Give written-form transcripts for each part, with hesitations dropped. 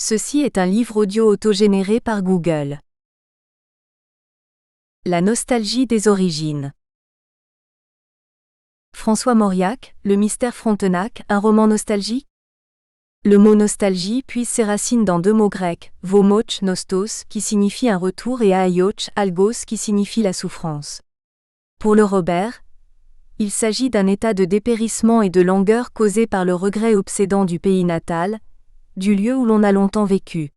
Ceci est un livre audio autogénéré par Google. La nostalgie des origines. François Mauriac, Le mystère Frontenac, un roman nostalgique? Le mot nostalgie puise ses racines dans deux mots grecs, vomoch, nostos, qui signifie un retour, et aioch, algos, qui signifie la souffrance. Pour le Robert, il s'agit d'un état de dépérissement et de langueur causé par le regret obsédant du pays natal, du lieu où l'on a longtemps vécu.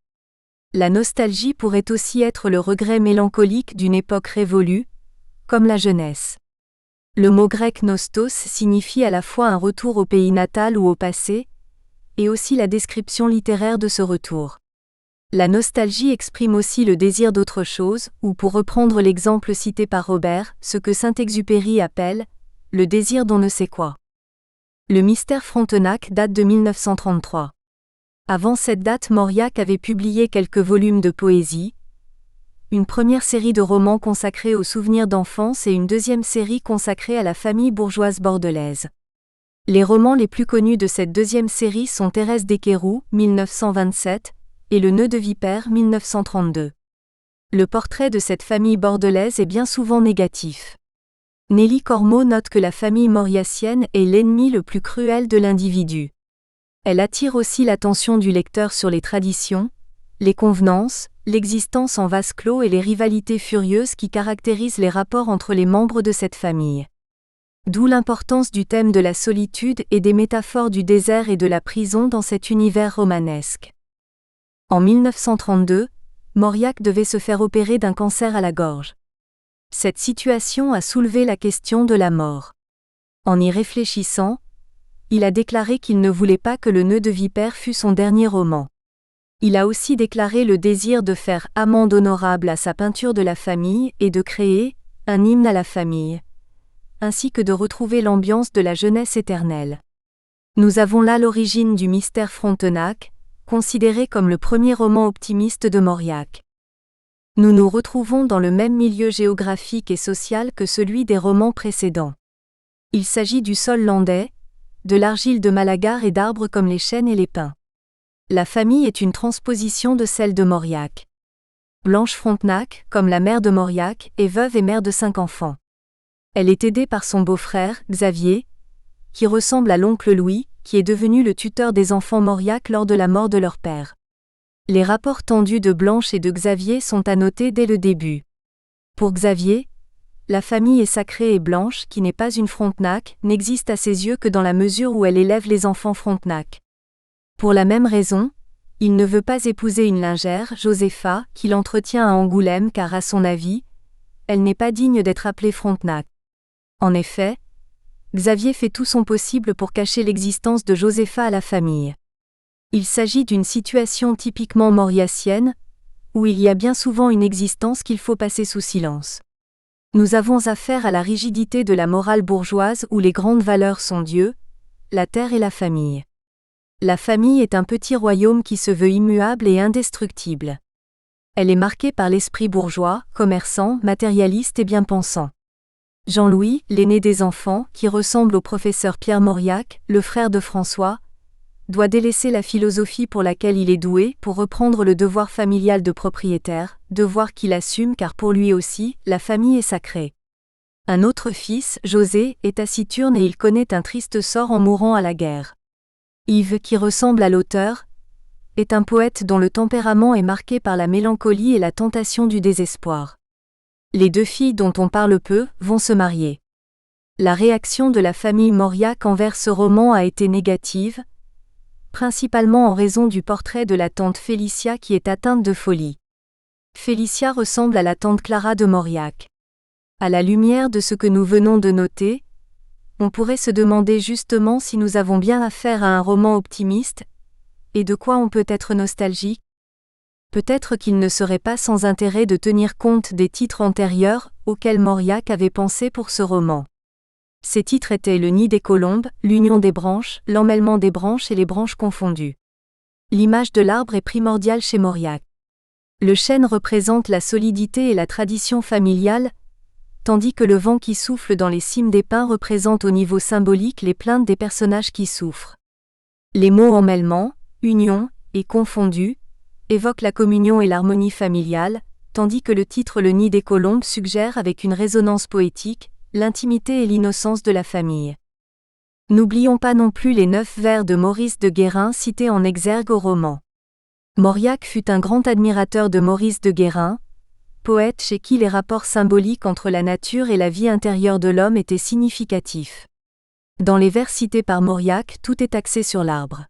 La nostalgie pourrait aussi être le regret mélancolique d'une époque révolue, comme la jeunesse. Le mot grec nostos signifie à la fois un retour au pays natal ou au passé, et aussi la description littéraire de ce retour. La nostalgie exprime aussi le désir d'autre chose, ou pour reprendre l'exemple cité par Robert, ce que Saint-Exupéry appelle « le désir d'on ne sait quoi ». Le mystère Frontenac date de 1933. Avant cette date, Mauriac avait publié quelques volumes de poésie, une première série de romans consacrés aux souvenirs d'enfance et une deuxième série consacrée à la famille bourgeoise bordelaise. Les romans les plus connus de cette deuxième série sont Thérèse d'Équerroux, 1927, et Le nœud de vipère, 1932. Le portrait de cette famille bordelaise est bien souvent négatif. Nelly Cormot note que la famille mauriacienne est l'ennemi le plus cruel de l'individu. Elle attire aussi l'attention du lecteur sur les traditions, les convenances, l'existence en vase clos et les rivalités furieuses qui caractérisent les rapports entre les membres de cette famille. D'où l'importance du thème de la solitude et des métaphores du désert et de la prison dans cet univers romanesque. En 1932, Mauriac devait se faire opérer d'un cancer à la gorge. Cette situation a soulevé la question de la mort. En y réfléchissant, il a déclaré qu'il ne voulait pas que Le nœud de vipère fût son dernier roman. Il a aussi déclaré le désir de faire amende honorable à sa peinture de la famille et de créer un hymne à la famille, ainsi que de retrouver l'ambiance de la jeunesse éternelle. Nous avons là l'origine du mystère Frontenac, considéré comme le premier roman optimiste de Mauriac. Nous nous retrouvons dans le même milieu géographique et social que celui des romans précédents. Il s'agit du sol landais, de l'argile de Malagar et d'arbres comme les chênes et les pins. La famille est une transposition de celle de Mauriac. Blanche Frontenac, comme la mère de Mauriac, est veuve et mère de 5 enfants. Elle est aidée par son beau-frère, Xavier, qui ressemble à l'oncle Louis, qui est devenu le tuteur des enfants Mauriac lors de la mort de leur père. Les rapports tendus de Blanche et de Xavier sont à noter dès le début. Pour Xavier, la famille est sacrée et Blanche, qui n'est pas une Frontenac, n'existe à ses yeux que dans la mesure où elle élève les enfants Frontenac. Pour la même raison, il ne veut pas épouser une lingère, Josépha, qu'il entretient à Angoulême car à son avis, elle n'est pas digne d'être appelée Frontenac. En effet, Xavier fait tout son possible pour cacher l'existence de Josépha à la famille. Il s'agit d'une situation typiquement mauriacienne, où il y a bien souvent une existence qu'il faut passer sous silence. Nous avons affaire à la rigidité de la morale bourgeoise où les grandes valeurs sont Dieu, la terre et la famille. La famille est un petit royaume qui se veut immuable et indestructible. Elle est marquée par l'esprit bourgeois, commerçant, matérialiste et bien-pensant. Jean-Louis, l'aîné des enfants, qui ressemble au professeur Pierre Mauriac, le frère de François, doit délaisser la philosophie pour laquelle il est doué pour reprendre le devoir familial de propriétaire, devoir qu'il assume car pour lui aussi, la famille est sacrée. Un autre fils, José, est taciturne et il connaît un triste sort en mourant à la guerre. Yves, qui ressemble à l'auteur, est un poète dont le tempérament est marqué par la mélancolie et la tentation du désespoir. Les 2 filles dont on parle peu vont se marier. La réaction de la famille Mauriac envers ce roman a été négative, principalement en raison du portrait de la tante Félicia qui est atteinte de folie. Félicia ressemble à la tante Clara de Mauriac. À la lumière de ce que nous venons de noter, on pourrait se demander justement si nous avons bien affaire à un roman optimiste, et de quoi on peut être nostalgique. Peut-être qu'il ne serait pas sans intérêt de tenir compte des titres antérieurs auxquels Mauriac avait pensé pour ce roman. Ces titres étaient Le nid des colombes, L'union des branches, L'emmêlement des branches et les branches confondues. L'image de l'arbre est primordiale chez Mauriac. Le chêne représente la solidité et la tradition familiale, tandis que le vent qui souffle dans les cimes des pins représente au niveau symbolique les plaintes des personnages qui souffrent. Les mots emmêlement, union et confondu évoque la communion et l'harmonie familiale, tandis que le titre Le Nid des Colombes suggère avec une résonance poétique, l'intimité et l'innocence de la famille. N'oublions pas non plus les 9 vers de Maurice de Guérin cités en exergue au roman. Mauriac fut un grand admirateur de Maurice de Guérin, poète chez qui les rapports symboliques entre la nature et la vie intérieure de l'homme étaient significatifs. Dans les vers cités par Mauriac, tout est axé sur l'arbre.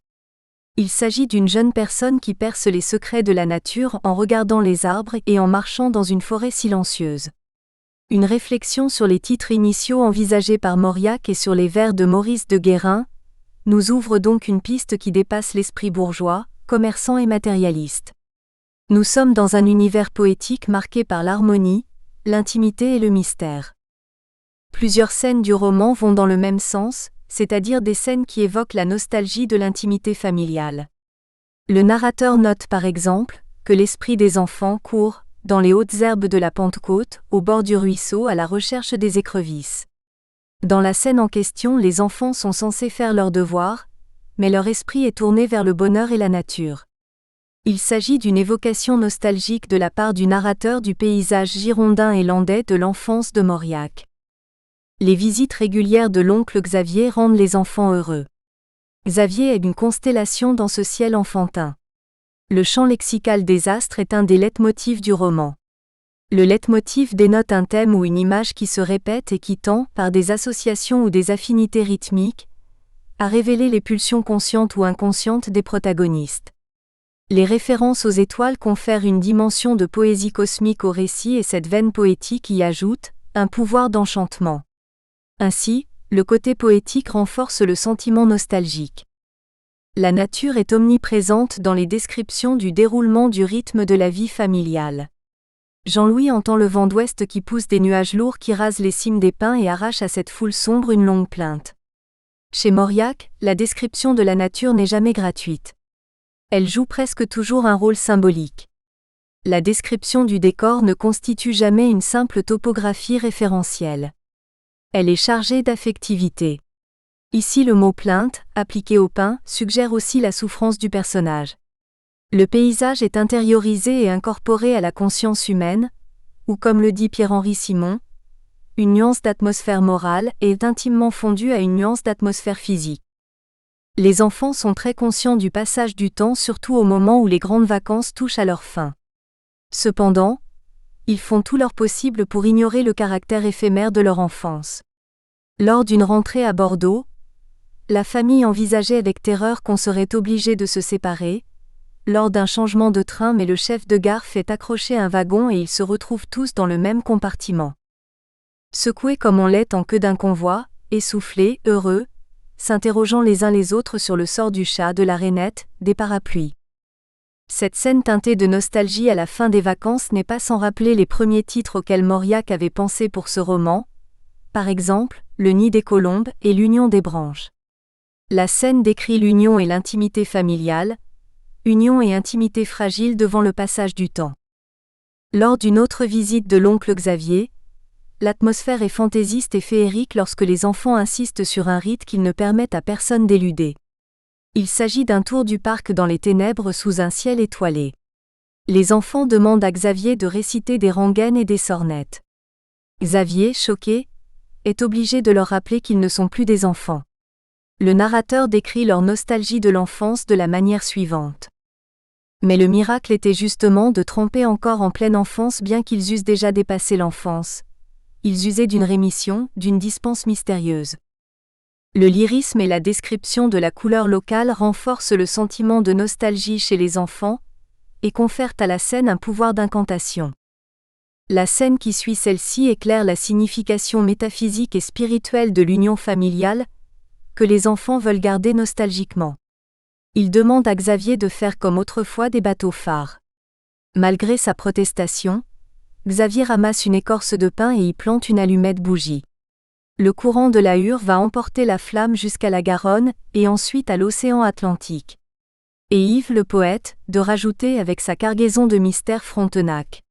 Il s'agit d'une jeune personne qui perce les secrets de la nature en regardant les arbres et en marchant dans une forêt silencieuse. Une réflexion sur les titres initiaux envisagés par Mauriac et sur les vers de Maurice de Guérin nous ouvre donc une piste qui dépasse l'esprit bourgeois, commerçant et matérialiste. Nous sommes dans un univers poétique marqué par l'harmonie, l'intimité et le mystère. Plusieurs scènes du roman vont dans le même sens, c'est-à-dire des scènes qui évoquent la nostalgie de l'intimité familiale. Le narrateur note par exemple que l'esprit des enfants court, dans les hautes herbes de la Pentecôte, au bord du ruisseau à la recherche des écrevisses. Dans la scène en question, les enfants sont censés faire leurs devoirs, mais leur esprit est tourné vers le bonheur et la nature. Il s'agit d'une évocation nostalgique de la part du narrateur du paysage girondin et landais de l'enfance de Mauriac. Les visites régulières de l'oncle Xavier rendent les enfants heureux. Xavier est une constellation dans ce ciel enfantin. Le champ lexical des astres est un des leitmotifs du roman. Le leitmotiv dénote un thème ou une image qui se répète et qui tend, par des associations ou des affinités rythmiques, à révéler les pulsions conscientes ou inconscientes des protagonistes. Les références aux étoiles confèrent une dimension de poésie cosmique au récit et cette veine poétique y ajoute un pouvoir d'enchantement. Ainsi, le côté poétique renforce le sentiment nostalgique. La nature est omniprésente dans les descriptions du déroulement du rythme de la vie familiale. Jean-Louis entend le vent d'ouest qui pousse des nuages lourds qui rasent les cimes des pins et arrache à cette foule sombre une longue plainte. Chez Mauriac, la description de la nature n'est jamais gratuite. Elle joue presque toujours un rôle symbolique. La description du décor ne constitue jamais une simple topographie référentielle. Elle est chargée d'affectivité. Ici le mot plainte, appliqué au pin, suggère aussi la souffrance du personnage. Le paysage est intériorisé et incorporé à la conscience humaine, ou comme le dit Pierre-Henri Simon, une nuance d'atmosphère morale est intimement fondue à une nuance d'atmosphère physique. Les enfants sont très conscients du passage du temps surtout au moment où les grandes vacances touchent à leur fin. Cependant, ils font tout leur possible pour ignorer le caractère éphémère de leur enfance. Lors d'une rentrée à Bordeaux, la famille envisageait avec terreur qu'on serait obligé de se séparer, lors d'un changement de train mais le chef de gare fait accrocher un wagon et ils se retrouvent tous dans le même compartiment. Secoués comme on l'est en queue d'un convoi, essoufflés, heureux, s'interrogeant les uns les autres sur le sort du chat, de la rainette, des parapluies. Cette scène teintée de nostalgie à la fin des vacances n'est pas sans rappeler les premiers titres auxquels Mauriac avait pensé pour ce roman, par exemple, Le Nid des Colombes et L'Union des branches. La scène décrit l'union et l'intimité familiale, union et intimité fragile devant le passage du temps. Lors d'une autre visite de l'oncle Xavier, l'atmosphère est fantaisiste et féerique lorsque les enfants insistent sur un rite qu'ils ne permettent à personne d'éluder. Il s'agit d'un tour du parc dans les ténèbres sous un ciel étoilé. Les enfants demandent à Xavier de réciter des rengaines et des sornettes. Xavier, choqué, est obligé de leur rappeler qu'ils ne sont plus des enfants. Le narrateur décrit leur nostalgie de l'enfance de la manière suivante. Mais le miracle était justement de tremper encore en pleine enfance bien qu'ils eussent déjà dépassé l'enfance. Ils usaient d'une rémission, d'une dispense mystérieuse. Le lyrisme et la description de la couleur locale renforcent le sentiment de nostalgie chez les enfants et confèrent à la scène un pouvoir d'incantation. La scène qui suit celle-ci éclaire la signification métaphysique et spirituelle de l'union familiale que les enfants veulent garder nostalgiquement. Ils demandent à Xavier de faire comme autrefois des bateaux phares. Malgré sa protestation, Xavier ramasse une écorce de pin et y plante une allumette bougie. Le courant de la Hure va emporter la flamme jusqu'à la Garonne et ensuite à l'océan Atlantique. Et Yves le poète, de rajouter avec sa cargaison de mystère Frontenac.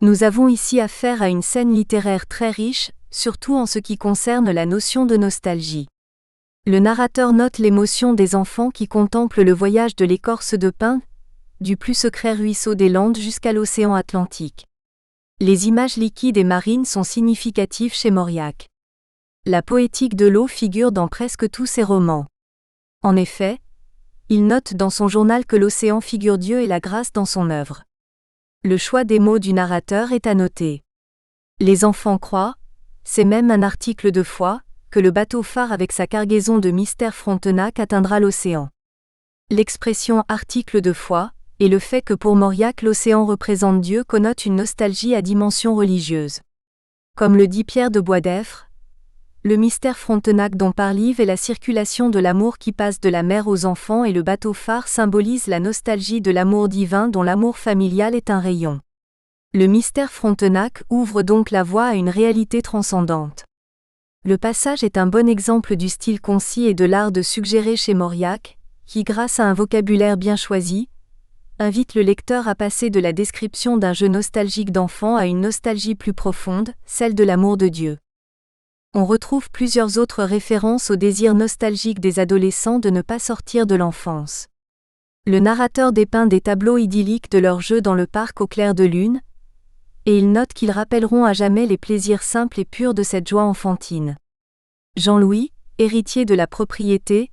Nous avons ici affaire à une scène littéraire très riche, surtout en ce qui concerne la notion de nostalgie. Le narrateur note l'émotion des enfants qui contemplent le voyage de l'écorce de pin, du plus secret ruisseau des Landes jusqu'à l'océan Atlantique. Les images liquides et marines sont significatives chez Mauriac. La poétique de l'eau figure dans presque tous ses romans. En effet, il note dans son journal que l'océan figure Dieu et la grâce dans son œuvre. Le choix des mots du narrateur est à noter. Les enfants croient, c'est même un article de foi, que le bateau phare avec sa cargaison de mystères Frontenac atteindra l'océan. L'expression « article de foi » et le fait que pour Mauriac l'océan représente Dieu connotent une nostalgie à dimension religieuse. Comme le dit Pierre de Boisdeffre, le mystère Frontenac dont parle Yves est la circulation de l'amour qui passe de la mer aux enfants et le bateau phare symbolise la nostalgie de l'amour divin dont l'amour familial est un rayon. Le mystère Frontenac ouvre donc la voie à une réalité transcendante. Le passage est un bon exemple du style concis et de l'art de suggérer chez Mauriac, qui grâce à un vocabulaire bien choisi, invite le lecteur à passer de la description d'un jeu nostalgique d'enfant à une nostalgie plus profonde, celle de l'amour de Dieu. On retrouve plusieurs autres références au désir nostalgique des adolescents de ne pas sortir de l'enfance. Le narrateur dépeint des tableaux idylliques de leurs jeux dans le parc au clair de lune, et il note qu'ils rappelleront à jamais les plaisirs simples et purs de cette joie enfantine. Jean-Louis, héritier de la propriété,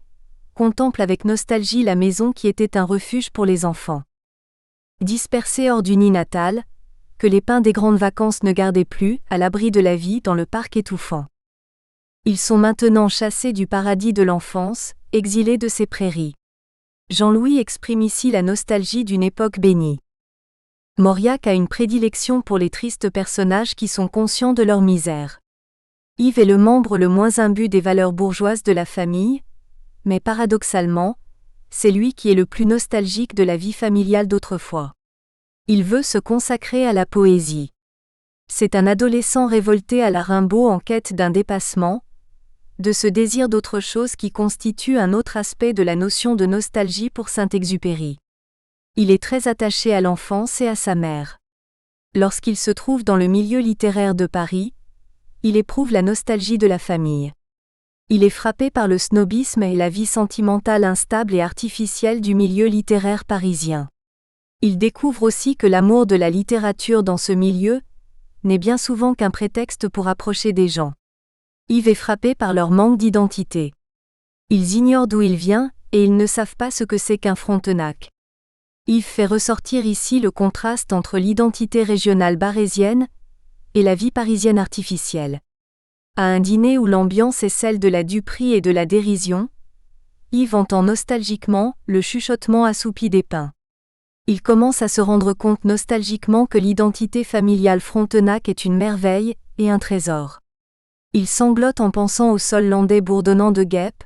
contemple avec nostalgie la maison qui était un refuge pour les enfants. Dispersés hors du nid natal, que les pins des grandes vacances ne gardaient plus, à l'abri de la vie dans le parc étouffant. Ils sont maintenant chassés du paradis de l'enfance, exilés de ces prairies. Jean-Louis exprime ici la nostalgie d'une époque bénie. Mauriac a une prédilection pour les tristes personnages qui sont conscients de leur misère. Yves est le membre le moins imbu des valeurs bourgeoises de la famille, mais paradoxalement, c'est lui qui est le plus nostalgique de la vie familiale d'autrefois. Il veut se consacrer à la poésie. C'est un adolescent révolté à la Rimbaud en quête d'un dépassement, de ce désir d'autre chose qui constitue un autre aspect de la notion de nostalgie pour Saint-Exupéry. Il est très attaché à l'enfance et à sa mère. Lorsqu'il se trouve dans le milieu littéraire de Paris, il éprouve la nostalgie de la famille. Il est frappé par le snobisme et la vie sentimentale instable et artificielle du milieu littéraire parisien. Il découvre aussi que l'amour de la littérature dans ce milieu n'est bien souvent qu'un prétexte pour approcher des gens. Yves est frappé par leur manque d'identité. Ils ignorent d'où il vient, et ils ne savent pas ce que c'est qu'un Frontenac. Yves fait ressortir ici le contraste entre l'identité régionale barésienne et la vie parisienne artificielle. À un dîner où l'ambiance est celle de la duperie et de la dérision, Yves entend nostalgiquement le chuchotement assoupi des pins. Il commence à se rendre compte nostalgiquement que l'identité familiale Frontenac est une merveille et un trésor. Il sanglote en pensant au sol landais bourdonnant de guêpes,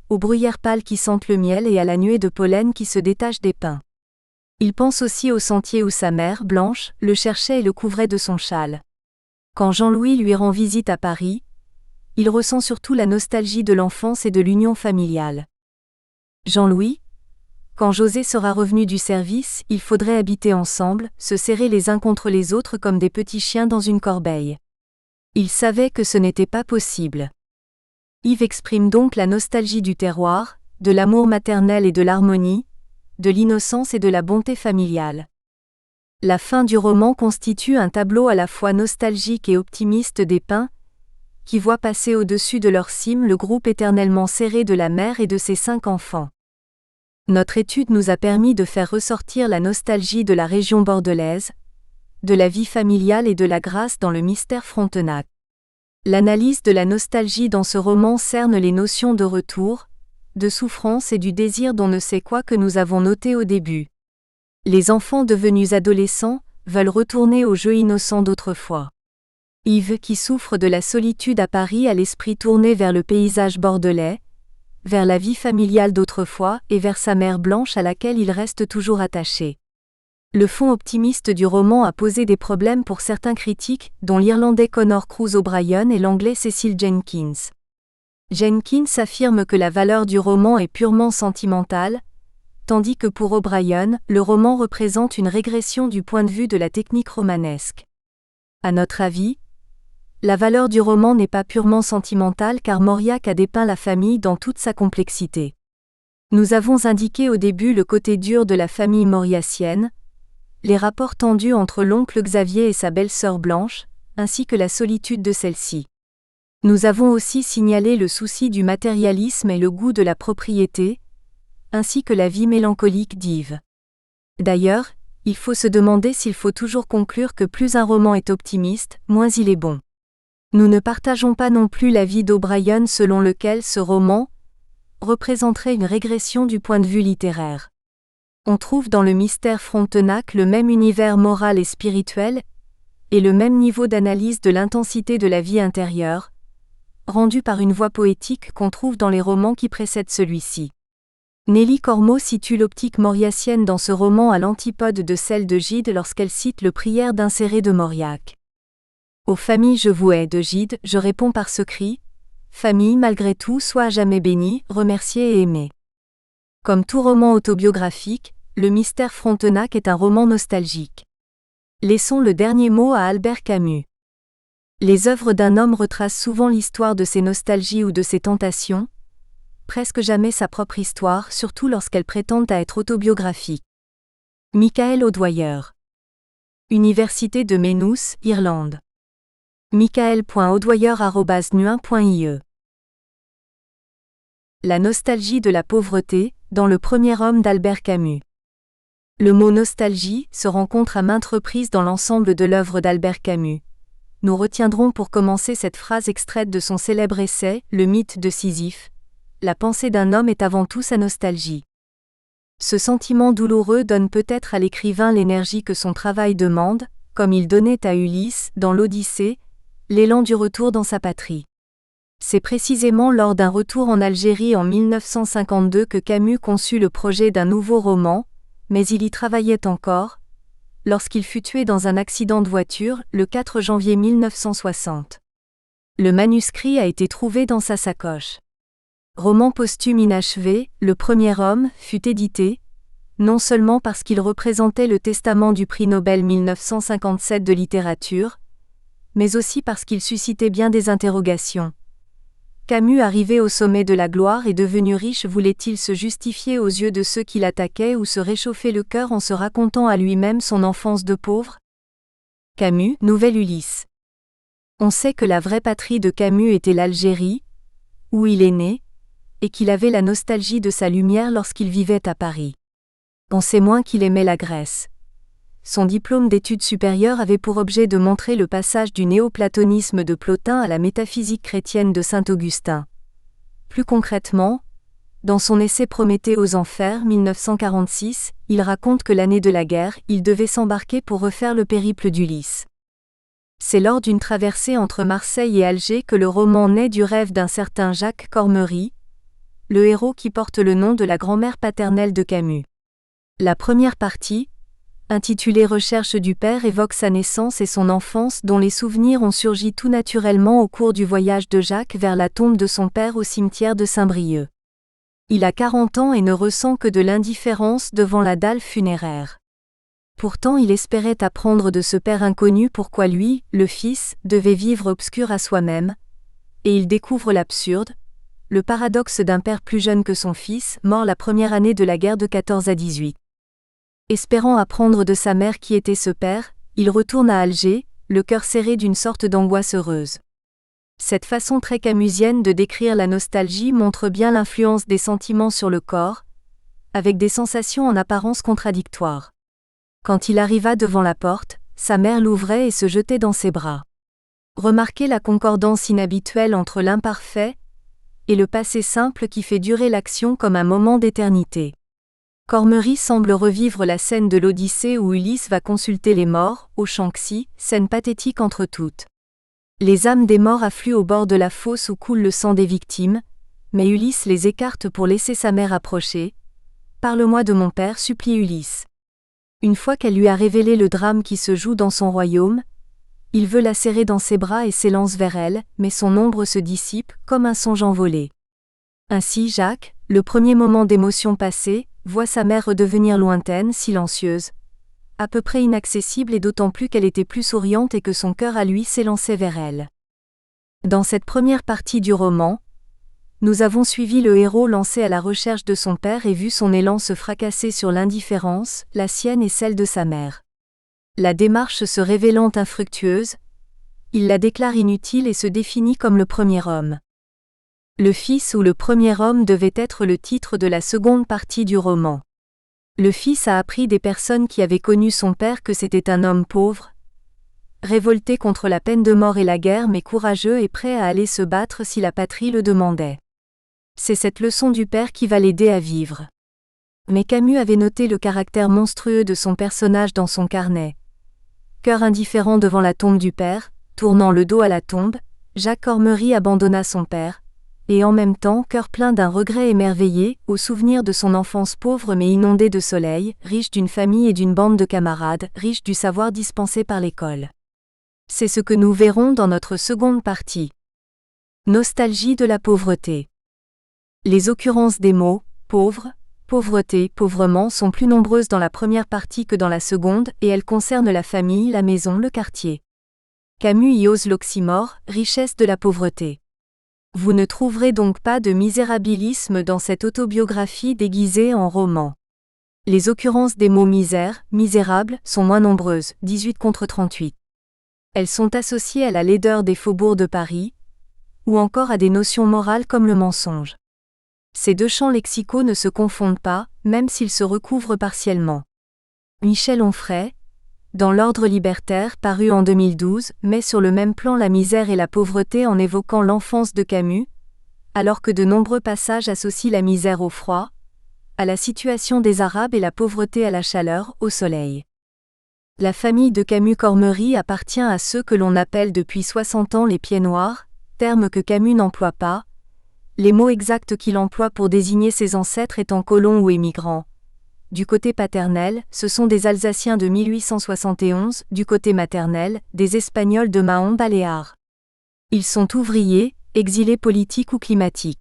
aux bruyères pâles qui sentent le miel et à la nuée de pollen qui se détache des pins. Il pense aussi au sentier où sa mère, Blanche, le cherchait et le couvrait de son châle. Quand Jean-Louis lui rend visite à Paris, il ressent surtout la nostalgie de l'enfance et de l'union familiale. Jean-Louis, quand José sera revenu du service, il faudrait habiter ensemble, se serrer les uns contre les autres comme des petits chiens dans une corbeille. Il savait que ce n'était pas possible. Yves exprime donc la nostalgie du terroir, de l'amour maternel et de l'harmonie, de l'innocence et de la bonté familiale. La fin du roman constitue un tableau à la fois nostalgique et optimiste des pins, qui voit passer au-dessus de leur cime le groupe éternellement serré de la mère et de ses 5 enfants. Notre étude nous a permis de faire ressortir la nostalgie de la région bordelaise, de la vie familiale et de la grâce dans le mystère Frontenac. L'analyse de la nostalgie dans ce roman cerne les notions de retour, de souffrance et du désir d'on ne sait quoi que nous avons noté au début. Les enfants devenus adolescents veulent retourner au jeu innocent d'autrefois. Yves, qui souffre de la solitude à Paris, a l'esprit tourné vers le paysage bordelais, vers la vie familiale d'autrefois et vers sa mère Blanche à laquelle il reste toujours attaché. Le fond optimiste du roman a posé des problèmes pour certains critiques, dont l'Irlandais Conor Cruise O'Brien et l'Anglais Cecil Jenkins. Jenkins affirme que la valeur du roman est purement sentimentale, tandis que pour O'Brien, le roman représente une régression du point de vue de la technique romanesque. À notre avis, la valeur du roman n'est pas purement sentimentale car Mauriac a dépeint la famille dans toute sa complexité. Nous avons indiqué au début le côté dur de la famille mauriacienne, les rapports tendus entre l'oncle Xavier et sa belle-sœur Blanche, ainsi que la solitude de celle-ci. Nous avons aussi signalé le souci du matérialisme et le goût de la propriété, ainsi que la vie mélancolique d'Yves. D'ailleurs, il faut se demander s'il faut toujours conclure que plus un roman est optimiste, moins il est bon. Nous ne partageons pas non plus l'avis d'O'Brien selon lequel ce roman représenterait une régression du point de vue littéraire. On trouve dans le mystère Frontenac le même univers moral et spirituel, et le même niveau d'analyse de l'intensité de la vie intérieure, rendu par une voix poétique qu'on trouve dans les romans qui précèdent celui-ci. Nelly Cormot situe l'optique mauriacienne dans ce roman à l'antipode de celle de Gide lorsqu'elle cite le Prières d'inséré de Mauriac. Aux familles je vous hais de Gide, je réponds par ce cri, famille malgré tout sois à jamais bénie, remerciée et aimée. Comme tout roman autobiographique, le mystère Frontenac est un roman nostalgique. Laissons le dernier mot à Albert Camus. Les œuvres d'un homme retracent souvent l'histoire de ses nostalgies ou de ses tentations, presque jamais sa propre histoire, surtout lorsqu'elles prétendent à être autobiographiques. Michael Audoyer. Université de Maynooth, Irlande. michael.audoyer@nuin.ie. La nostalgie de la pauvreté, dans Le premier homme d'Albert Camus. Le mot nostalgie se rencontre à maintes reprises dans l'ensemble de l'œuvre d'Albert Camus. Nous retiendrons pour commencer cette phrase extraite de son célèbre essai, Le mythe de Sisyphe. La pensée d'un homme est avant tout sa nostalgie. Ce sentiment douloureux donne peut-être à l'écrivain l'énergie que son travail demande, comme il donnait à Ulysse, dans l'Odyssée, l'élan du retour dans sa patrie. C'est précisément lors d'un retour en Algérie en 1952 que Camus conçut le projet d'un nouveau roman, mais il y travaillait encore, lorsqu'il fut tué dans un accident de voiture, le 4 janvier 1960. Le manuscrit a été trouvé dans sa sacoche. Roman posthume inachevé, Le premier homme fut édité, non seulement parce qu'il représentait le testament du prix Nobel 1957 de littérature, mais aussi parce qu'il suscitait bien des interrogations. Camus, arrivé au sommet de la gloire et devenu riche, voulait-il se justifier aux yeux de ceux qui l'attaquaient ou se réchauffer le cœur en se racontant à lui-même son enfance de pauvre? Camus, Nouvel Ulysse. On sait que la vraie patrie de Camus était l'Algérie, où il est né, et qu'il avait la nostalgie de sa lumière lorsqu'il vivait à Paris. On sait moins qu'il aimait la Grèce. Son diplôme d'études supérieures avait pour objet de montrer le passage du néoplatonisme de Plotin à la métaphysique chrétienne de saint Augustin. Plus concrètement, dans son essai Prométhée aux enfers 1946, il raconte que l'année de la guerre, il devait s'embarquer pour refaire le périple d'Ulysse. C'est lors d'une traversée entre Marseille et Alger que le roman naît du rêve d'un certain Jacques Cormery, le héros qui porte le nom de la grand-mère paternelle de Camus. La première partie, intitulée Recherche du père, évoque sa naissance et son enfance dont les souvenirs ont surgi tout naturellement au cours du voyage de Jacques vers la tombe de son père au cimetière de Saint-Brieuc. Il a 40 ans et ne ressent que de l'indifférence devant la dalle funéraire. Pourtant il espérait apprendre de ce père inconnu pourquoi lui, le fils, devait vivre obscur à soi-même, et il découvre l'absurde, le paradoxe d'un père plus jeune que son fils, mort la première année de la guerre de 14 à 18. Espérant apprendre de sa mère qui était ce père, il retourne à Alger, le cœur serré d'une sorte d'angoisse heureuse. Cette façon très camusienne de décrire la nostalgie montre bien l'influence des sentiments sur le corps, avec des sensations en apparence contradictoires. Quand il arriva devant la porte, sa mère l'ouvrait et se jetait dans ses bras. Remarquez la concordance inhabituelle entre l'imparfait et le passé simple qui fait durer l'action comme un moment d'éternité. Cormery semble revivre la scène de l'Odyssée où Ulysse va consulter les morts, au Shanxi, scène pathétique entre toutes. Les âmes des morts affluent au bord de la fosse où coule le sang des victimes, mais Ulysse les écarte pour laisser sa mère approcher. « Parle-moi de mon père » supplie Ulysse. Une fois qu'elle lui a révélé le drame qui se joue dans son royaume, il veut la serrer dans ses bras et s'élance vers elle, mais son ombre se dissipe, comme un songe envolé. Ainsi Jacques, le premier moment d'émotion passé, voit sa mère redevenir lointaine, silencieuse, à peu près inaccessible et d'autant plus qu'elle était plus souriante et que son cœur à lui s'élançait vers elle. Dans cette première partie du roman, Nous avons suivi le héros lancé à la recherche de son père et vu son élan se fracasser sur l'indifférence, la sienne et celle de sa mère. La démarche se révélant infructueuse, il la déclare inutile et se définit comme le premier homme. Le fils ou le premier homme devait être le titre de la seconde partie du roman. Le fils a appris des personnes qui avaient connu son père que c'était un homme pauvre, révolté contre la peine de mort et la guerre mais courageux et prêt à aller se battre si la patrie le demandait. C'est cette leçon du père qui va l'aider à vivre. Mais Camus avait noté le caractère monstrueux de son personnage dans son carnet. Cœur indifférent devant la tombe du père, tournant le dos à la tombe, Jacques Cormery abandonna son père, et en même temps cœur plein d'un regret émerveillé, au souvenir de son enfance pauvre mais inondée de soleil, riche d'une famille et d'une bande de camarades, riche du savoir dispensé par l'école. C'est ce que nous verrons dans notre seconde partie. Nostalgie de la pauvreté. Les occurrences des mots « pauvre », « pauvreté », « pauvrement » sont plus nombreuses dans la première partie que dans la seconde et elles concernent la famille, la maison, le quartier. Camus y ose l'oxymore, richesse de la pauvreté. Vous ne trouverez donc pas de misérabilisme dans cette autobiographie déguisée en roman. Les occurrences des mots misère, misérable sont moins nombreuses, 18 contre 38. Elles sont associées à la laideur des faubourgs de Paris, ou encore à des notions morales comme le mensonge. Ces deux champs lexicaux ne se confondent pas, même s'ils se recouvrent partiellement. Michel Onfray, dans l'Ordre libertaire paru en 2012, met sur le même plan la misère et la pauvreté en évoquant l'enfance de Camus, alors que de nombreux passages associent la misère au froid, à la situation des Arabes et la pauvreté à la chaleur, au soleil. La famille de Camus-Cormery appartient à ceux que l'on appelle depuis 60 ans les pieds noirs, terme que Camus n'emploie pas, les mots exacts qu'il emploie pour désigner ses ancêtres étant colons ou émigrants. Du côté paternel, ce sont des Alsaciens de 1871, du côté maternel, des Espagnols de Mahon-Baléares. Ils sont ouvriers, exilés politiques ou climatiques.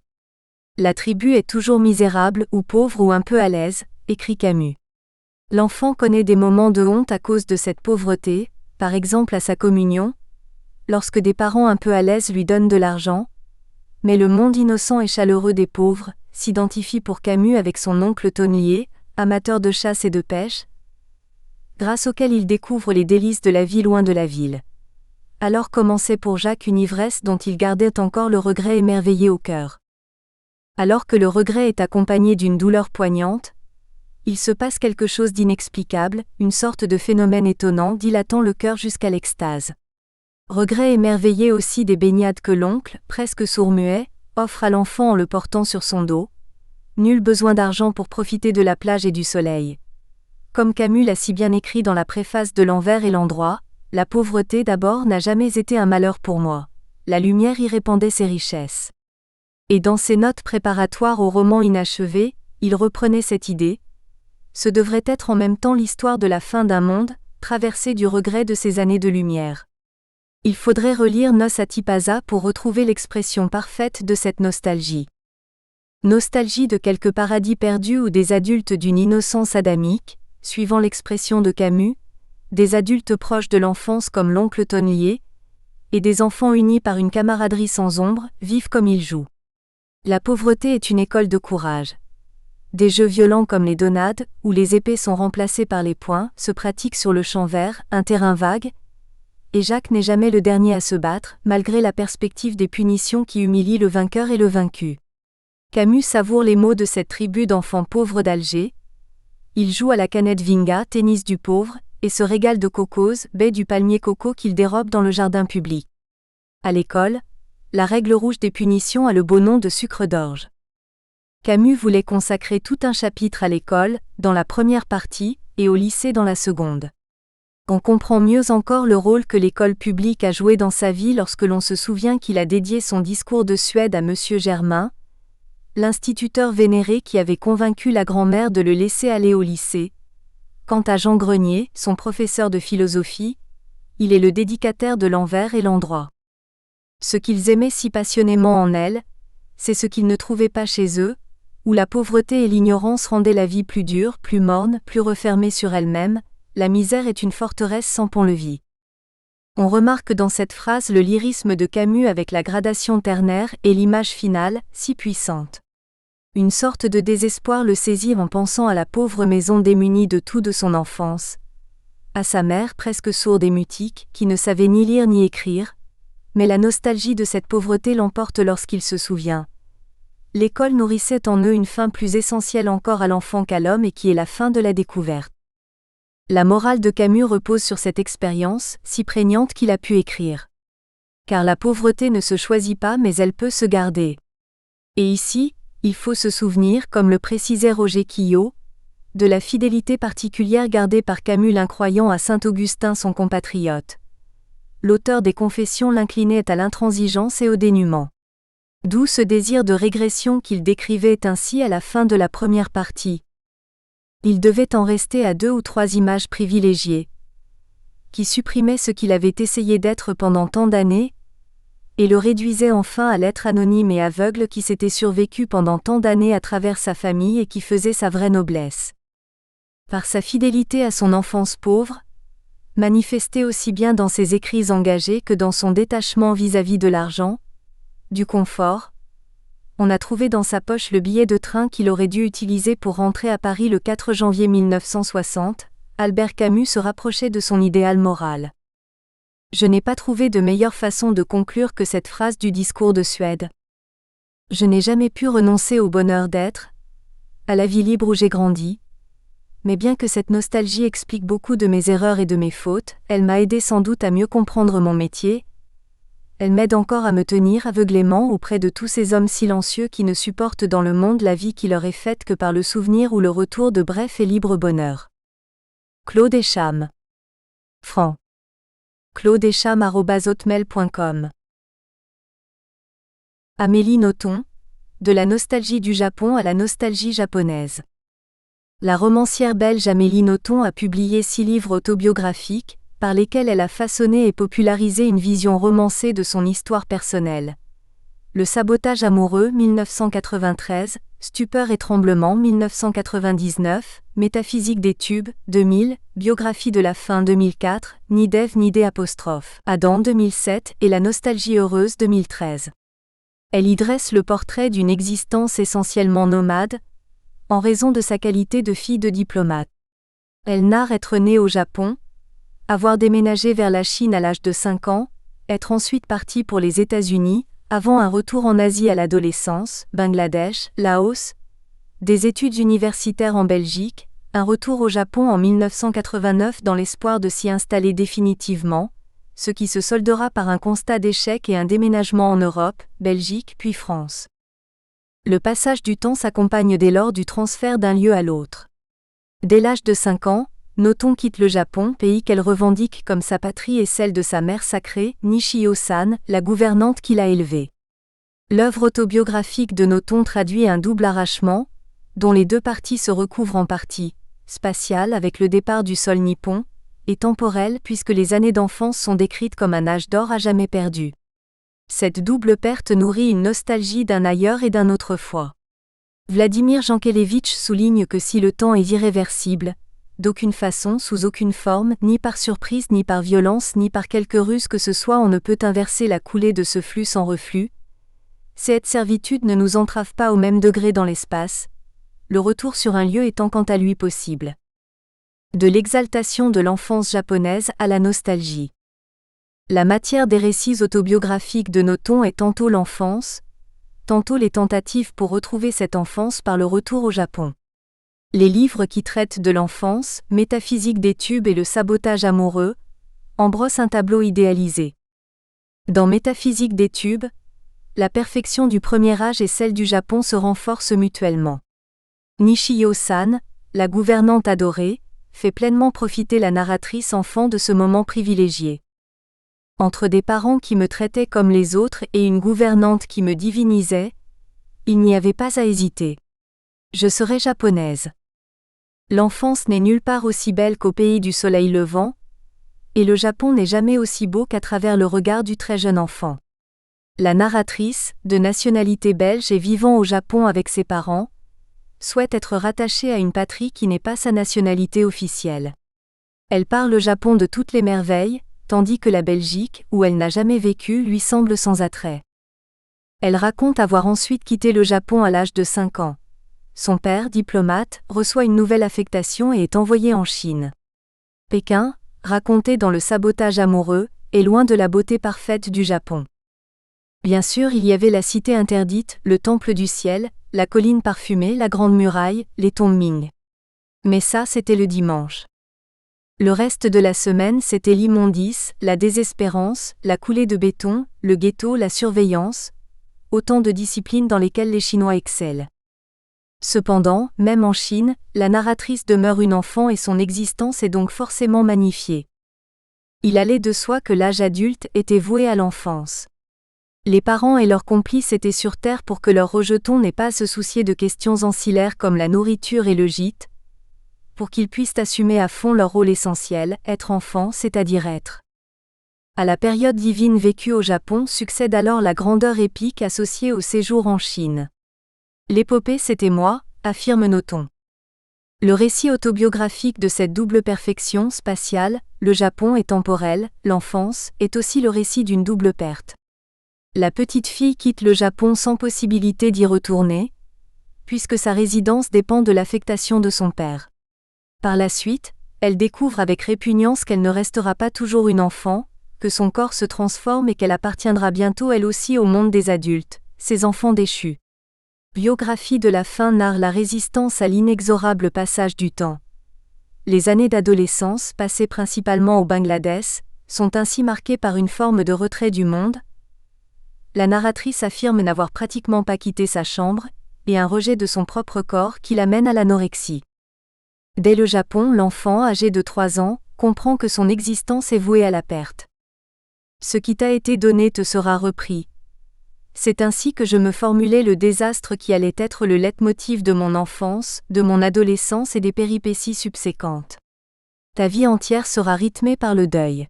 La tribu est toujours misérable ou pauvre ou un peu à l'aise, écrit Camus. L'enfant connaît des moments de honte à cause de cette pauvreté, par exemple à sa communion, lorsque des parents un peu à l'aise lui donnent de l'argent, mais le monde innocent et chaleureux des pauvres s'identifie pour Camus avec son oncle tonnelier, amateur de chasse et de pêche, grâce auquel il découvre les délices de la vie loin de la ville. Alors commençait pour Jacques une ivresse dont il gardait encore le regret émerveillé au cœur. Alors que le regret est accompagné d'une douleur poignante, il se passe quelque chose d'inexplicable, une sorte de phénomène étonnant dilatant le cœur jusqu'à l'extase. Regret émerveillé aussi des baignades que l'oncle, presque sourd-muet, offre à l'enfant en le portant sur son dos. Nul besoin d'argent pour profiter de la plage et du soleil. Comme Camus l'a si bien écrit dans la préface de L'Envers et l'Endroit, la pauvreté d'abord n'a jamais été un malheur pour moi. La lumière y répandait ses richesses. Et dans ses notes préparatoires au roman inachevé, il reprenait cette idée. Ce devrait être en même temps l'histoire de la fin d'un monde, traversée du regret de ces années de lumière. Il faudrait relire Nos Atipasa pour retrouver l'expression parfaite de cette nostalgie. Nostalgie de quelques paradis perdus ou des adultes d'une innocence adamique, suivant l'expression de Camus, des adultes proches de l'enfance comme l'oncle tonnelier, et des enfants unis par une camaraderie sans ombre, vivent comme ils jouent. La pauvreté est une école de courage. Des jeux violents comme les donnades, où les épées sont remplacées par les poings, se pratiquent sur le champ vert, un terrain vague, et Jacques n'est jamais le dernier à se battre, malgré la perspective des punitions qui humilient le vainqueur et le vaincu. Camus savoure les mots de cette tribu d'enfants pauvres d'Alger. Il joue à la canette vinga, tennis du pauvre, et se régale de cocos, baies du palmier coco qu'il dérobe dans le jardin public. À l'école, la règle rouge des punitions a le beau nom de sucre d'orge. Camus voulait consacrer tout un chapitre à l'école, dans la première partie, et au lycée dans la seconde. On comprend mieux encore le rôle que l'école publique a joué dans sa vie lorsque l'on se souvient qu'il a dédié son discours de Suède à M. Germain, l'instituteur vénéré qui avait convaincu la grand-mère de le laisser aller au lycée. Quant à Jean Grenier, son professeur de philosophie, il est le dédicataire de L'Envers et l'Endroit. Ce qu'ils aimaient si passionnément en elle, c'est ce qu'ils ne trouvaient pas chez eux, où la pauvreté et l'ignorance rendaient la vie plus dure, plus morne, plus refermée sur elle-même. La misère est une forteresse sans pont-levis. On remarque dans cette phrase le lyrisme de Camus avec la gradation ternaire et l'image finale, si puissante. Une sorte de désespoir le saisit en pensant à la pauvre maison démunie de tout de son enfance, à sa mère presque sourde et mutique, qui ne savait ni lire ni écrire, mais la nostalgie de cette pauvreté l'emporte lorsqu'il se souvient. L'école nourrissait en eux une faim plus essentielle encore à l'enfant qu'à l'homme et qui est la faim de la découverte. La morale de Camus repose sur cette expérience, si prégnante qu'il a pu écrire. Car la pauvreté ne se choisit pas mais elle peut se garder. Et ici, il faut se souvenir, comme le précisait Roger Quillot, de la fidélité particulière gardée par Camus l'incroyant à saint Augustin son compatriote. L'auteur des Confessions l'inclinait à l'intransigeance et au dénuement. D'où ce désir de régression qu'il décrivait ainsi à la fin de la première partie. Il devait en rester à 2 ou 3 images privilégiées, qui supprimaient ce qu'il avait essayé d'être pendant tant d'années, et le réduisaient enfin à l'être anonyme et aveugle qui s'était survécu pendant tant d'années à travers sa famille et qui faisait sa vraie noblesse. Par sa fidélité à son enfance pauvre, manifestée aussi bien dans ses écrits engagés que dans son détachement vis-à-vis de l'argent, du confort, on a trouvé dans sa poche le billet de train qu'il aurait dû utiliser pour rentrer à Paris le 4 janvier 1960, Albert Camus se rapprochait de son idéal moral. Je n'ai pas trouvé de meilleure façon de conclure que cette phrase du discours de Suède. Je n'ai jamais pu renoncer au bonheur d'être, à la vie libre où j'ai grandi, mais bien que cette nostalgie explique beaucoup de mes erreurs et de mes fautes, elle m'a aidé sans doute à mieux comprendre mon métier. Elle m'aide encore à me tenir aveuglément auprès de tous ces hommes silencieux qui ne supportent dans le monde la vie qui leur est faite que par le souvenir ou le retour de bref et libre bonheur. Claude Echam. Franc. claudeecham@hotmail.com. Amélie Nothomb, de la nostalgie du Japon à la nostalgie japonaise. La romancière belge Amélie Nothomb a publié 6 livres autobiographiques, par lesquels elle a façonné et popularisé une vision romancée de son histoire personnelle. Le sabotage amoureux 1993, Stupeur et tremblement 1999, Métaphysique des tubes 2000, Biographie de la faim 2004, Ni d'Ève ni des apostrophes, Adam 2007 et La nostalgie heureuse 2013. Elle y dresse le portrait d'une existence essentiellement nomade, en raison de sa qualité de fille de diplomate. Elle narre être née au Japon, avoir déménagé vers la Chine à l'âge de 5 ans, être ensuite partie pour les États-Unis, avant un retour en Asie à l'adolescence, Bangladesh, Laos, des études universitaires en Belgique, un retour au Japon en 1989 dans l'espoir de s'y installer définitivement, ce qui se soldera par un constat d'échec et un déménagement en Europe, Belgique puis France. Le passage du temps s'accompagne dès lors du transfert d'un lieu à l'autre. Dès l'âge de 5 ans, Nothomb quitte le Japon, pays qu'elle revendique comme sa patrie et celle de sa mère sacrée, Nishio-san, la gouvernante qui l'a élevée. L'œuvre autobiographique de Nothomb traduit un double arrachement, dont les 2 parties se recouvrent en partie, spatiale avec le départ du sol nippon, et temporelle puisque les années d'enfance sont décrites comme un âge d'or à jamais perdu. Cette double perte nourrit une nostalgie d'un ailleurs et d'un autrefois. Vladimir Jankélévitch souligne que si le temps est irréversible, d'aucune façon, sous aucune forme, ni par surprise, ni par violence, ni par quelque ruse que ce soit, on ne peut inverser la coulée de ce flux sans reflux. Cette servitude ne nous entrave pas au même degré dans l'espace, le retour sur un lieu étant quant à lui possible. De l'exaltation de l'enfance japonaise à la nostalgie. La matière des récits autobiographiques de Nothomb est tantôt l'enfance, tantôt les tentatives pour retrouver cette enfance par le retour au Japon. Les livres qui traitent de l'enfance, Métaphysique des tubes et Le sabotage amoureux, en brossent un tableau idéalisé. Dans Métaphysique des tubes, la perfection du premier âge et celle du Japon se renforcent mutuellement. Nishio-san, la gouvernante adorée, fait pleinement profiter la narratrice enfant de ce moment privilégié. Entre des parents qui me traitaient comme les autres et une gouvernante qui me divinisait, il n'y avait pas à hésiter. Je serais japonaise. L'enfance n'est nulle part aussi belle qu'au pays du soleil levant, et le Japon n'est jamais aussi beau qu'à travers le regard du très jeune enfant. La narratrice, de nationalité belge et vivant au Japon avec ses parents, souhaite être rattachée à une patrie qui n'est pas sa nationalité officielle. Elle parle le Japon de toutes les merveilles, tandis que la Belgique, où elle n'a jamais vécu, lui semble sans attrait. Elle raconte avoir ensuite quitté le Japon à l'âge de 5 ans. Son père, diplomate, reçoit une nouvelle affectation et est envoyé en Chine. Pékin, raconté dans Le sabotage amoureux, est loin de la beauté parfaite du Japon. Bien sûr, il y avait la cité interdite, le temple du ciel, la colline parfumée, la grande muraille, les tombes Ming. Mais ça, c'était le dimanche. Le reste de la semaine, c'était l'immondice, la désespérance, la coulée de béton, le ghetto, la surveillance, autant de disciplines dans lesquelles les Chinois excellent. Cependant, même en Chine, la narratrice demeure une enfant et son existence est donc forcément magnifiée. Il allait de soi que l'âge adulte était voué à l'enfance. Les parents et leurs complices étaient sur terre pour que leurs rejetons n'aient pas à se soucier de questions ancillaires comme la nourriture et le gîte, pour qu'ils puissent assumer à fond leur rôle essentiel, être enfant, c'est-à-dire être. À la période divine vécue au Japon succède alors la grandeur épique associée au séjour en Chine. L'épopée c'était moi, affirme Noton. Le récit autobiographique de cette double perfection spatiale, le Japon est temporel, l'enfance, est aussi le récit d'une double perte. La petite fille quitte le Japon sans possibilité d'y retourner, puisque sa résidence dépend de l'affectation de son père. Par la suite, elle découvre avec répugnance qu'elle ne restera pas toujours une enfant, que son corps se transforme et qu'elle appartiendra bientôt elle aussi au monde des adultes, ses enfants déchus. Biographie de la fin narre la résistance à l'inexorable passage du temps. Les années d'adolescence, passées principalement au Bangladesh, sont ainsi marquées par une forme de retrait du monde. La narratrice affirme n'avoir pratiquement pas quitté sa chambre, et un rejet de son propre corps qui l'amène à l'anorexie. Dès le Japon, l'enfant, âgé de 3 ans, comprend que son existence est vouée à la perte. Ce qui t'a été donné te sera repris. C'est ainsi que je me formulais le désastre qui allait être le leitmotiv de mon enfance, de mon adolescence et des péripéties subséquentes. Ta vie entière sera rythmée par le deuil.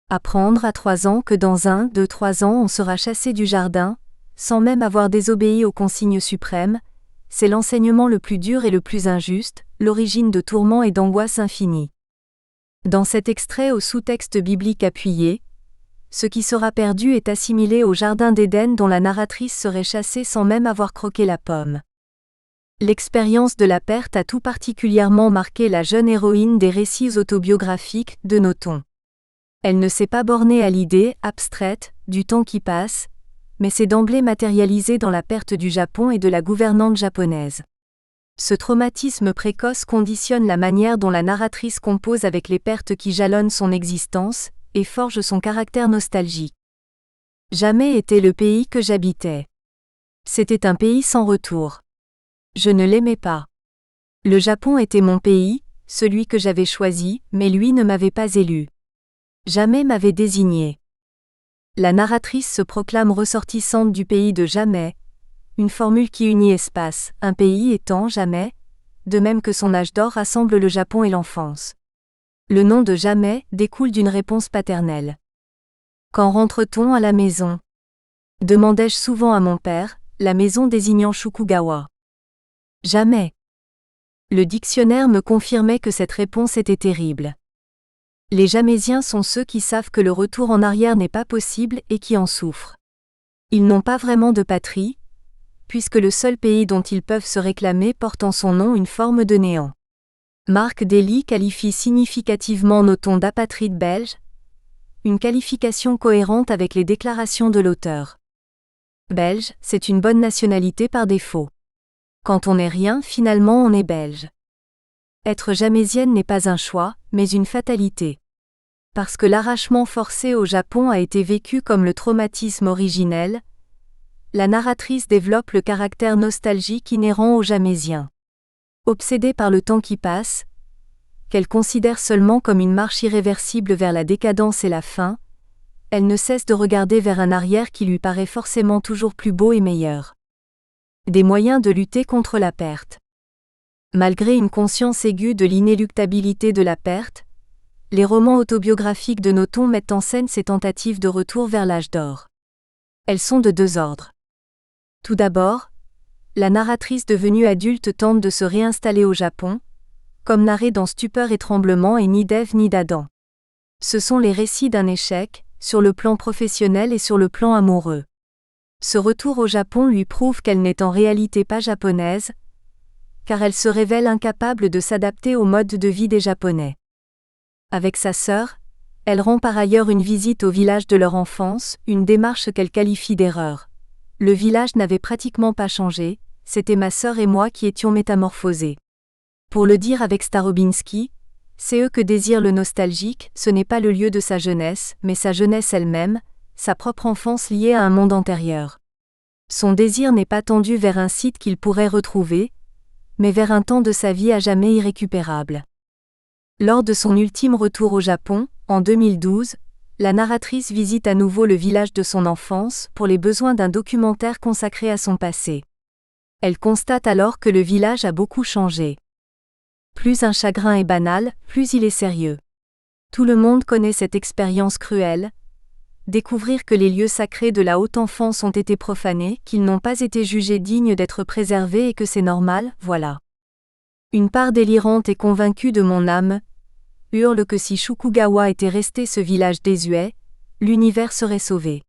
Apprendre à 3 ans que dans 3 ans on sera chassé du jardin, sans même avoir désobéi aux consignes suprêmes, c'est l'enseignement le plus dur et le plus injuste, l'origine de tourments et d'angoisses infinies. Dans cet extrait au sous-texte biblique appuyé, ce qui sera perdu est assimilé au jardin d'Éden dont la narratrice serait chassée sans même avoir croqué la pomme. L'expérience de la perte a tout particulièrement marqué la jeune héroïne des récits autobiographiques de Noton. Elle ne s'est pas bornée à l'idée, abstraite, du temps qui passe, mais s'est d'emblée matérialisée dans la perte du Japon et de la gouvernante japonaise. Ce traumatisme précoce conditionne la manière dont la narratrice compose avec les pertes qui jalonnent son existence, et forge son caractère nostalgique. Jamais était le pays que j'habitais. C'était un pays sans retour. Je ne l'aimais pas. Le Japon était mon pays, celui que j'avais choisi, mais lui ne m'avait pas élu. Jamais m'avait désigné. La narratrice se proclame ressortissante du pays de jamais, une formule qui unit espace, un pays et temps jamais, de même que son âge d'or rassemble le Japon et l'enfance. Le nom de jamais découle d'une réponse paternelle. Quand rentre-t-on à la maison ? Demandai-je souvent à mon père, la maison désignant Shukugawa. Jamais. Le dictionnaire me confirmait que cette réponse était terrible. Les Jamésiens sont ceux qui savent que le retour en arrière n'est pas possible et qui en souffrent. Ils n'ont pas vraiment de patrie, puisque le seul pays dont ils peuvent se réclamer porte en son nom une forme de néant. Marc Daly qualifie significativement Noton d'apatride belge, une qualification cohérente avec les déclarations de l'auteur. Belge, c'est une bonne nationalité par défaut. Quand on n'est rien, finalement on est belge. Être jamésienne n'est pas un choix, mais une fatalité. Parce que l'arrachement forcé au Japon a été vécu comme le traumatisme originel, la narratrice développe le caractère nostalgique inhérent aux Jamésiens. Obsédée par le temps qui passe, qu'elle considère seulement comme une marche irréversible vers la décadence et la fin, elle ne cesse de regarder vers un arrière qui lui paraît forcément toujours plus beau et meilleur. Des moyens de lutter contre la perte. Malgré une conscience aiguë de l'inéluctabilité de la perte, les romans autobiographiques de Noton mettent en scène ces tentatives de retour vers l'âge d'or. Elles sont de 2 ordres. Tout d'abord, la narratrice devenue adulte tente de se réinstaller au Japon, comme narré dans Stupeur et Tremblement et Ni d'Ève ni d'Adam. Ce sont les récits d'un échec, sur le plan professionnel et sur le plan amoureux. Ce retour au Japon lui prouve qu'elle n'est en réalité pas japonaise, car elle se révèle incapable de s'adapter au mode de vie des Japonais. Avec sa sœur, elle rend par ailleurs une visite au village de leur enfance, une démarche qu'elle qualifie d'erreur. Le village n'avait pratiquement pas changé, c'était ma sœur et moi qui étions métamorphosés. Pour le dire avec Starobinski, c'est eux que désire le nostalgique, ce n'est pas le lieu de sa jeunesse, mais sa jeunesse elle-même, sa propre enfance liée à un monde antérieur. Son désir n'est pas tendu vers un site qu'il pourrait retrouver, mais vers un temps de sa vie à jamais irrécupérable. Lors de son ultime retour au Japon, en 2012, la narratrice visite à nouveau le village de son enfance pour les besoins d'un documentaire consacré à son passé. Elle constate alors que le village a beaucoup changé. Plus un chagrin est banal, plus il est sérieux. Tout le monde connaît cette expérience cruelle. Découvrir que les lieux sacrés de la haute enfance ont été profanés, qu'ils n'ont pas été jugés dignes d'être préservés et que c'est normal, voilà. Une part délirante et convaincue de mon âme hurle que si Shukugawa était resté ce village désuet, l'univers serait sauvé.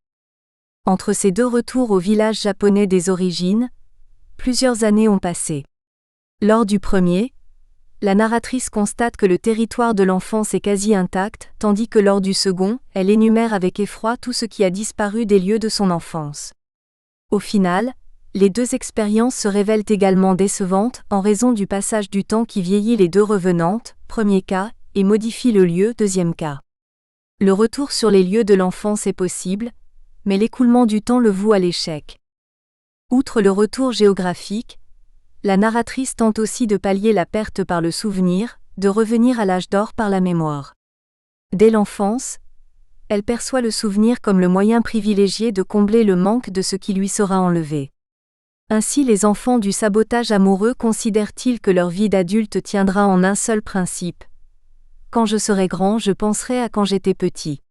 Entre ces deux retours au village japonais des origines, plusieurs années ont passé. Lors du premier, la narratrice constate que le territoire de l'enfance est quasi intact, tandis que lors du second, elle énumère avec effroi tout ce qui a disparu des lieux de son enfance. Au final, les deux expériences se révèlent également décevantes en raison du passage du temps qui vieillit les deux revenantes, premier cas, et modifie le lieu, deuxième cas. Le retour sur les lieux de l'enfance est possible, mais l'écoulement du temps le voue à l'échec. Outre le retour géographique, la narratrice tente aussi de pallier la perte par le souvenir, de revenir à l'âge d'or par la mémoire. Dès l'enfance, elle perçoit le souvenir comme le moyen privilégié de combler le manque de ce qui lui sera enlevé. Ainsi les enfants du sabotage amoureux considèrent-ils que leur vie d'adulte tiendra en un seul principe. Quand je serai grand, je penserai à quand j'étais petit.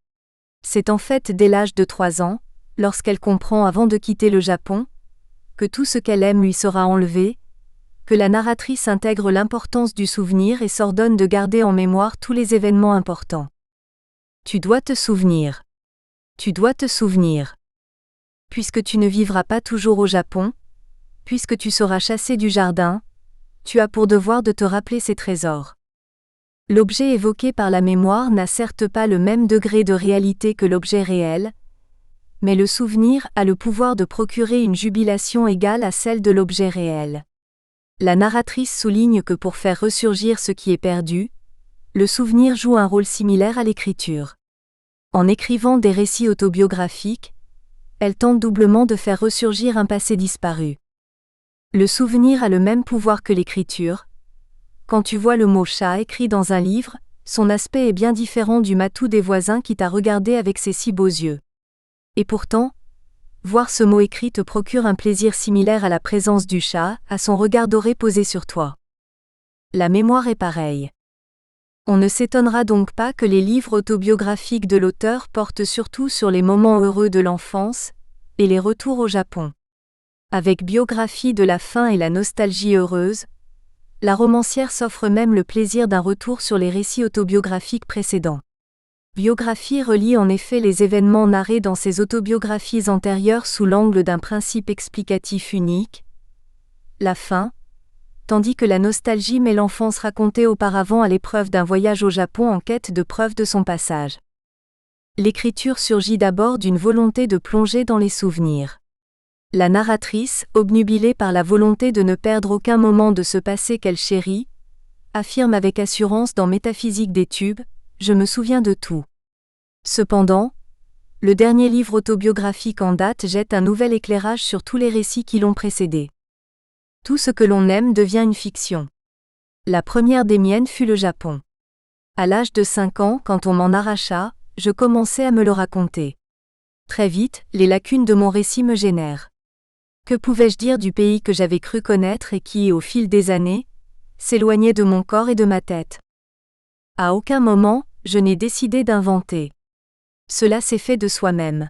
C'est en fait dès l'âge de 3 ans, lorsqu'elle comprend avant de quitter le Japon, que tout ce qu'elle aime lui sera enlevé, que la narratrice intègre l'importance du souvenir et s'ordonne de garder en mémoire tous les événements importants. Tu dois te souvenir. Tu dois te souvenir. Puisque tu ne vivras pas toujours au Japon, puisque tu seras chassé du jardin, tu as pour devoir de te rappeler ces trésors. L'objet évoqué par la mémoire n'a certes pas le même degré de réalité que l'objet réel, mais le souvenir a le pouvoir de procurer une jubilation égale à celle de l'objet réel. La narratrice souligne que pour faire ressurgir ce qui est perdu, le souvenir joue un rôle similaire à l'écriture. En écrivant des récits autobiographiques, elle tente doublement de faire ressurgir un passé disparu. Le souvenir a le même pouvoir que l'écriture. Quand tu vois le mot chat écrit dans un livre, son aspect est bien différent du matou des voisins qui t'a regardé avec ses si beaux yeux. Et pourtant, voir ce mot écrit te procure un plaisir similaire à la présence du chat, à son regard doré posé sur toi. La mémoire est pareille. On ne s'étonnera donc pas que les livres autobiographiques de l'auteur portent surtout sur les moments heureux de l'enfance, et les retours au Japon. Avec biographie de la fin et la nostalgie heureuse, la romancière s'offre même le plaisir d'un retour sur les récits autobiographiques précédents. Biographie relie en effet les événements narrés dans ses autobiographies antérieures sous l'angle d'un principe explicatif unique, la fin, tandis que la nostalgie met l'enfance racontée auparavant à l'épreuve d'un voyage au Japon en quête de preuves de son passage. L'écriture surgit d'abord d'une volonté de plonger dans les souvenirs. La narratrice, obnubilée par la volonté de ne perdre aucun moment de ce passé qu'elle chérit, affirme avec assurance dans Métaphysique des tubes, « Je me souviens de tout ». Cependant, le dernier livre autobiographique en date jette un nouvel éclairage sur tous les récits qui l'ont précédé. Tout ce que l'on aime devient une fiction. La première des miennes fut le Japon. À l'âge de 5 ans, quand on m'en arracha, je commençai à me le raconter. Très vite, les lacunes de mon récit me gênèrent. Que pouvais-je dire du pays que j'avais cru connaître et qui, au fil des années, s'éloignait de mon corps et de ma tête? À aucun moment, je n'ai décidé d'inventer. Cela s'est fait de soi-même.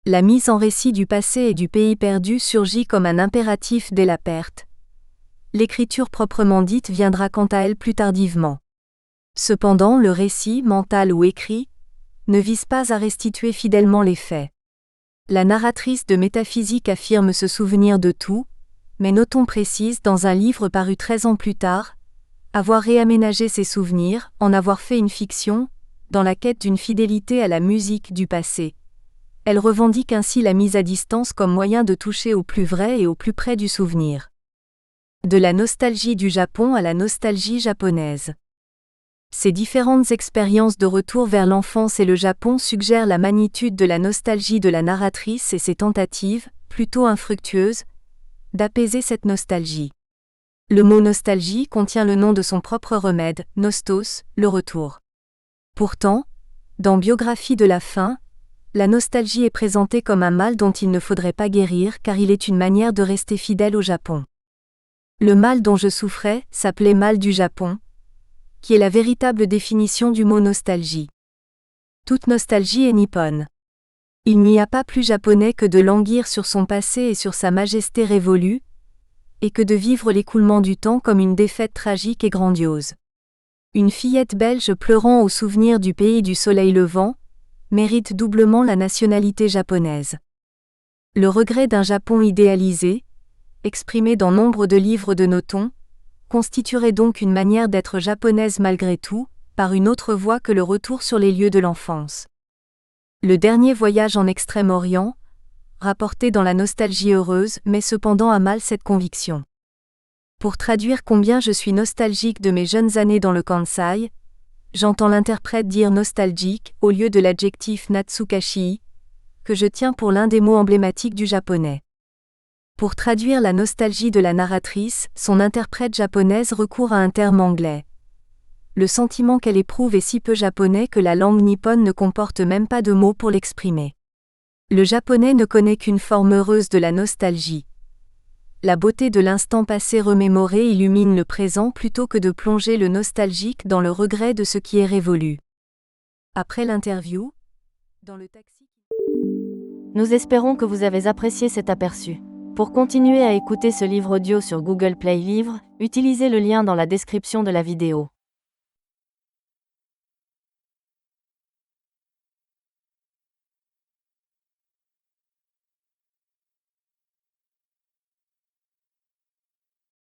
La mise en récit du passé et du pays perdu surgit comme un impératif dès la perte. L'écriture proprement dite viendra quant à elle plus tardivement. Cependant, le récit, mental ou écrit, ne vise pas à restituer fidèlement les faits. La narratrice de Métaphysique affirme se souvenir de tout, mais notons précise dans un livre paru 13 ans plus tard, avoir réaménagé ses souvenirs, en avoir fait une fiction, dans la quête d'une fidélité à la musique du passé. Elle revendique ainsi la mise à distance comme moyen de toucher au plus vrai et au plus près du souvenir. De la nostalgie du Japon à la nostalgie japonaise. Ces différentes expériences de retour vers l'enfance et le Japon suggèrent la magnitude de la nostalgie de la narratrice et ses tentatives, plutôt infructueuses, d'apaiser cette nostalgie. Le mot nostalgie contient le nom de son propre remède, nostos, le retour. Pourtant, dans Biographie de la faim, la nostalgie est présentée comme un mal dont il ne faudrait pas guérir car il est une manière de rester fidèle au Japon. Le mal dont je souffrais s'appelait mal du Japon, qui est la véritable définition du mot nostalgie. Toute nostalgie est nippone. Il n'y a pas plus japonais que de languir sur son passé et sur sa majesté révolue, et que de vivre l'écoulement du temps comme une défaite tragique et grandiose. Une fillette belge pleurant au souvenir du pays du soleil levant, mérite doublement la nationalité japonaise. Le regret d'un Japon idéalisé, exprimé dans nombre de livres de Noton, constituerait donc une manière d'être japonaise malgré tout, par une autre voie que le retour sur les lieux de l'enfance. Le dernier voyage en Extrême-Orient, rapporté dans la nostalgie heureuse, met cependant à mal cette conviction. Pour traduire combien je suis nostalgique de mes jeunes années dans le Kansai, j'entends l'interprète dire nostalgique au lieu de l'adjectif natsukashi, que je tiens pour l'un des mots emblématiques du japonais. Pour traduire la nostalgie de la narratrice, son interprète japonaise recourt à un terme anglais. Le sentiment qu'elle éprouve est si peu japonais que la langue nippone ne comporte même pas de mots pour l'exprimer. Le japonais ne connaît qu'une forme heureuse de la nostalgie. La beauté de l'instant passé remémoré illumine le présent plutôt que de plonger le nostalgique dans le regret de ce qui est révolu. Après l'interview, dans le taxi... Nous espérons que vous avez apprécié cet aperçu. Pour continuer à écouter ce livre audio sur Google Play Livres, utilisez le lien dans la description de la vidéo.